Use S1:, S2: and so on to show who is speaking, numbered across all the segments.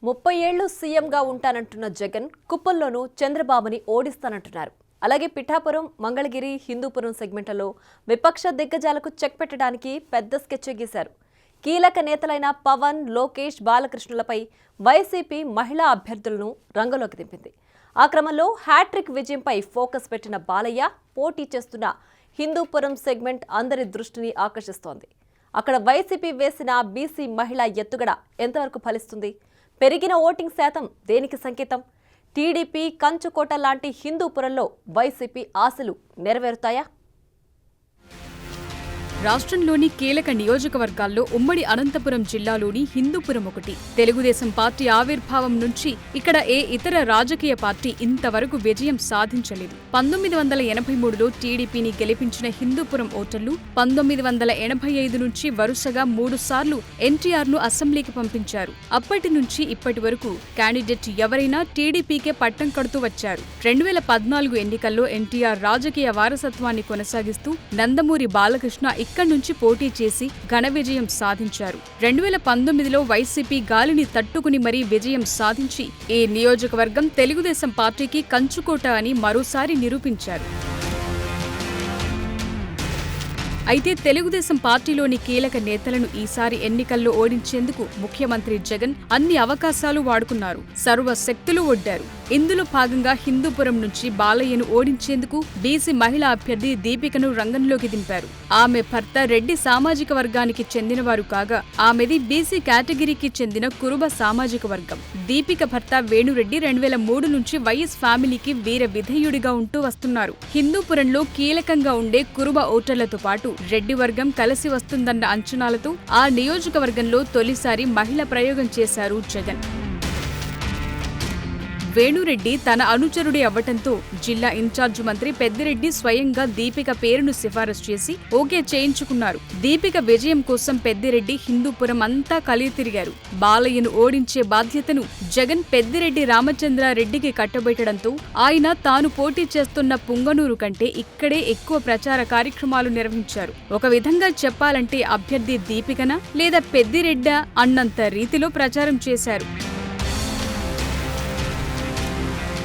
S1: 30 ఏళ్లు సీఎంగా ఉంటానంటున్న జగన్ కుప్పంలోనూ చంద్రబాబుని ఓడిస్తానంటున్నారు. అలాగే పిఠాపురం, మంగళగిరి, హిందూపురం సెగ్మెంట్లలో విపక్ష దిగ్గజాలకు చెక్ పెట్టడానికి పెద్ద స్కెచ్ గీశారు. కీలక నేతలైన పవన్, లోకేష్, బాలకృష్ణులపై వైసీపీ మహిళా అభ్యర్థులను రంగంలోకి దింపింది. ఆ క్రమంలో హ్యాట్రిక్ విజయంపై ఫోకస్ పెట్టిన బాలయ్య పోటీ చేస్తున్న హిందూపురం సెగ్మెంట్ అందరి దృష్టిని ఆకర్షిస్తోంది. అక్కడ వైసీపీ వేసిన బీసీ మహిళా ఎత్తుగడ ఎంతవరకు ఫలిస్తుంది? పెరిగిన ఓటింగ్ శాతం దేనికి సంకేతం? టీడీపీ కంచుకోట లాంటి హిందూపురంలో వైసీపీ ఆశలు నెరవేరుతాయా?
S2: రాష్ట్రంలోని కీలక నియోజకవర్గాల్లో ఉమ్మడి అనంతపురం జిల్లాలోని హిందూపురం ఒకటి. తెలుగుదేశం పార్టీ ఆవిర్భావం నుంచి ఇక్కడ ఏ ఇతర రాజకీయ పార్టీ ఇంతవరకు విజయం సాధించలేదు. 1983లో టీడీపీని గెలిపించిన హిందూపురం ఓటర్లు 1985 నుంచి వరుసగా 3 సార్లు ఎన్టీఆర్ను అసెంబ్లీకి పంపించారు. అప్పటి నుంచి ఇప్పటి వరకు క్యాండిడేట్ ఎవరైనా టీడీపీకే పట్టం కడుతూ వచ్చారు. 2014 ఎన్నికల్లో ఎన్టీఆర్ రాజకీయ వారసత్వాన్ని కొనసాగిస్తూ నందమూరి బాలకృష్ణ ఇక్కడి నుంచి పోటీ చేసి ఘన విజయం సాధించారు. 2019లో వైసీపీ గాలిని తట్టుకుని మరీ విజయం సాధించి ఈ నియోజకవర్గం తెలుగుదేశం పార్టీకి కంచుకోట అని మరోసారి నిరూపించారు. అయితే తెలుగుదేశం పార్టీలోని కీలక నేతలను ఈసారి ఎన్నికల్లో ఓడించేందుకు ముఖ్యమంత్రి జగన్ అన్ని అవకాశాలు వాడుకున్నారు. సర్వశక్తులు ఒడ్డారు. ఇందులో భాగంగా హిందూపురం నుంచి బాలయ్యను ఓడించేందుకు బీసీ మహిళా అభ్యర్థి దీపికను రంగంలోకి దింపారు. ఆమె భర్త రెడ్డి సామాజిక వర్గానికి చెందినవారు కాగా ఆమెది బీసీ కేటగిరీకి చెందిన కురుబ సామాజిక వర్గం. దీపిక భర్త వేణురెడ్డి 2003 నుంచి వైఎస్ ఫ్యామిలీకి వీర విధేయుడిగా ఉంటూ వస్తున్నారు. హిందూపురంలో కీలకంగా ఉండే కురుబ ఓటర్లతో పాటు రెడ్డి వర్గం కలిసి వస్తుందన్న అంచనాలతో ఆ నియోజకవర్గంలో తొలిసారి మహిళా ప్రయోగం చేశారు జగన్. వేణురెడ్డి తన అనుచరుడి అవ్వటంతో జిల్లా ఇన్ఛార్జ్ మంత్రి పెద్దిరెడ్డి స్వయంగా దీపిక పేరును సిఫారసు చేసి ఓకే చేయించుకున్నారు. దీపిక విజయం కోసం పెద్దిరెడ్డి హిందూపురం అంతా కలిగి తిరిగారు. బాలయ్యను ఓడించే బాధ్యతను జగన్ పెద్దిరెడ్డి రామచంద్రారెడ్డికి కట్టబెట్టడంతో ఆయన తాను పోటీ చేస్తున్న పుంగనూరు కంటే ఇక్కడే ఎక్కువ ప్రచార కార్యక్రమాలు నిర్వహించారు. ఒక విధంగా చెప్పాలంటే అభ్యర్థి దీపికనా లేదా పెద్దిరెడ్డా అన్నంత రీతిలో ప్రచారం చేశారు.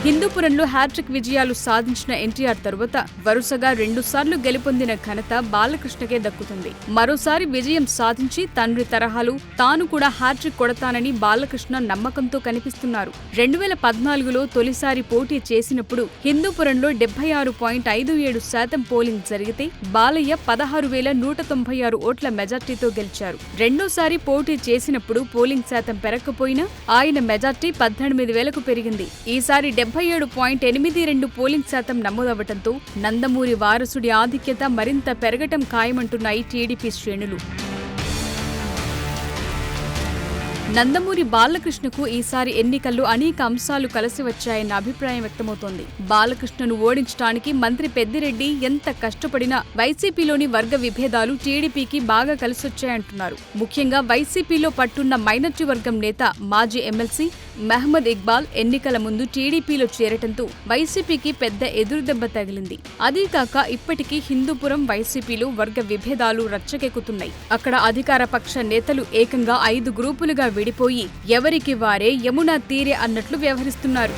S2: హిందూపురంలో హ్యాట్రిక్ విజయాలు సాధించిన ఎన్టీఆర్ తరువాత వరుసగా 2 సార్లు గెలుపొందిన ఘనత బాలకృష్ణకే దక్కుతుంది. మరోసారి విజయం సాధించి తండ్రి తరహాలు తాను కూడా హ్యాట్రిక్ కొడతానని బాలకృష్ణ నమ్మకంతో కనిపిస్తున్నారు. 2014లో తొలిసారి పోటీ చేసినప్పుడు హిందూపురంలో 76.57% పోలింగ్ జరిగితే బాలయ్య 16,196 ఓట్ల మెజార్టీతో గెలిచారు. రెండోసారి పోటీ చేసినప్పుడు పోలింగ్ శాతం పెరగకపోయినా ఆయన మెజార్టీ 18,000కు పెరిగింది. ఈసారి 77.82 పోలింగ్ శాతం నమోదవటంతో నందమూరి వారసుడి ఆధిక్యత మరింత పెరగటం ఖాయమంటున్నాయి టీడీపీ శ్రేణులు. నందమూరి బాలకృష్ణకు ఈసారి ఎన్నికల్లో అనేక అంశాలు కలిసి వచ్చాయన్న అభిప్రాయం వ్యక్తమవుతోంది. బాలకృష్ణను ఓడించడానికి మంత్రి పెద్దిరెడ్డి ఎంత కష్టపడినా వైసీపీలోని వర్గ విభేదాలు టీడీపీకి బాగా కలిసొచ్చాయంటున్నారు. ముఖ్యంగా వైసీపీలో పట్టున్న మైనార్టీ వర్గం నేత మాజీ ఎమ్మెల్సీ మహమ్మద్ ఇక్బాల్ ఎన్నికల ముందు టీడీపీలో చేరటంతో వైసీపీకి పెద్ద ఎదురుదెబ్బ తగిలింది. అదీకాక ఇప్పటికీ హిందూపురం వైసీపీలో వర్గ విభేదాలు రచ్చకెక్కుతున్నాయి. అక్కడ అధికార పక్ష నేతలు ఏకంగా 5 గ్రూపులుగా విడిపోయి ఎవరికి వారే యమునా తీరే అన్నట్లు వ్యవహరిస్తున్నారు.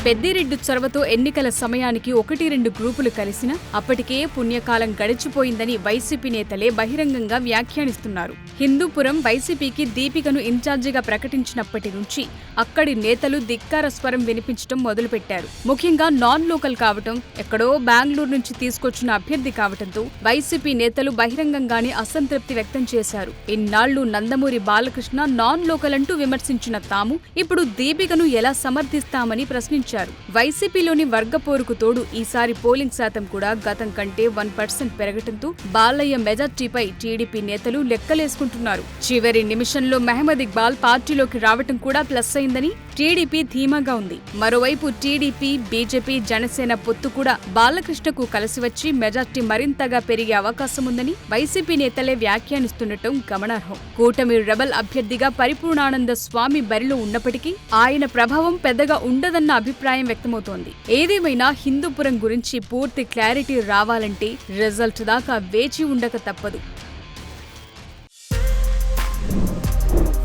S2: పెద్దిరెడ్డి చొరవతో ఎన్నికల సమయానికి 1-2 గ్రూపులు కలిసినా అప్పటికే పుణ్యకాలం గడిచిపోయిందని వైసీపీ నేతలే బహిరంగంగా వ్యాఖ్యానిస్తున్నారు. హిందూపురం వైసీపీకి దీపికను ఇన్ఛార్జిగా ప్రకటించినప్పటి నుంచి అక్కడి నేతలు ధిక్కార స్వరం వినిపించడం మొదలుపెట్టారు. ముఖ్యంగా నాన్ లోకల్ కావటం, ఎక్కడో బెంగళూరు నుంచి తీసుకొచ్చిన అభ్యర్థి కావటంతో వైసీపీ నేతలు బహిరంగంగానే అసంతృప్తి వ్యక్తం చేశారు. ఇన్నాళ్లు నందమూరి బాలకృష్ణ నాన్ లోకల్ అంటూ విమర్శించిన తాము ఇప్పుడు దీపికను ఎలా సమర్థిస్తామని ప్రశ్నించారు. వైసీపీలోని వర్గపోరుకు తోడు ఈసారి పోలింగ్ శాతం కూడా గతం కంటే 1% పెరగటంతో బాలయ్య మెజార్టీపై టీడీపీ నేతలు లెక్కలేసుకుంటున్నారు. చివరి నిమిషంలో మహమ్మద్ ఇక్బాల్ పార్టీలోకి రావటం కూడా ప్లస్ అయిందని టీడీపీ ధీమాగా ఉంది. మరోవైపు టీడీపీ, బీజేపీ, జనసేన పొత్తు కూడా బాలకృష్ణకు కలిసి వచ్చి మెజార్టీ మరింతగా పెరిగే అవకాశం ఉందని వైసీపీ నేతలే వ్యాఖ్యానిస్తుండటం గమనార్హం. కూటమి రెబల్ అభ్యర్థిగా పరిపూర్ణానంద స్వామి బరిలో ఉన్నప్పటికీ ఆయన ప్రభావం పెద్దగా ఉండదన్న అభిప్రాయం వ్యక్తమవుతోంది. ఏదేమైనా హిందూపురం గురించి పూర్తి క్లారిటీ రావాలంటే రిజల్ట్ దాకా వేచి ఉండక తప్పదు.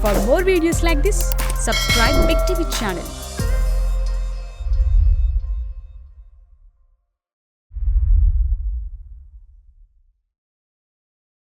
S2: For more videos like this, subscribe Big TV channel.